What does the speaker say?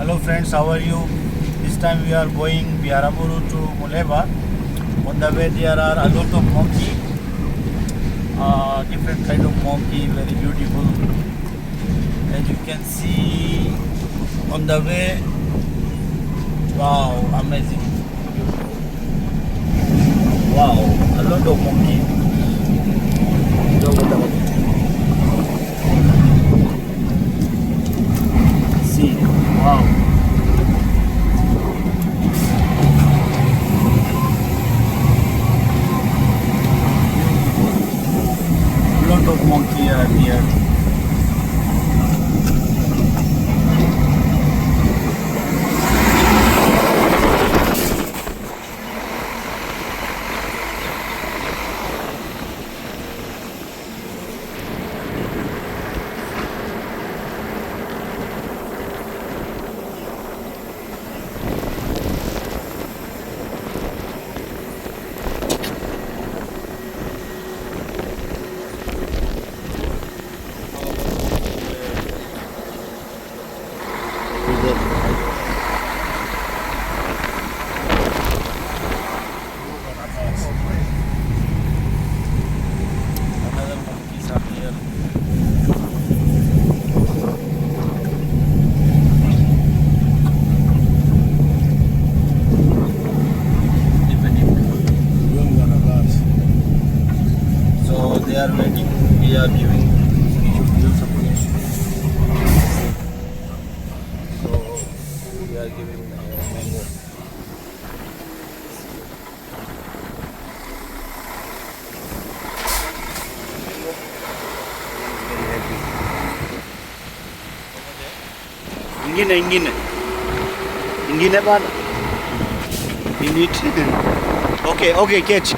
Hello friends, how are you? This time we are going Biharamuru to Muleba. On the way there are a lot of monkey, different kind of monkey, very beautiful. As you can see on the way, wow, amazing. Wow, a lot of monkey. See, wow. Lot of monkey are here. Another monkeys are here. So they are waiting. We are giving. We should give something. So we are giving mango. Ingin apa? Ini. Okay, catch.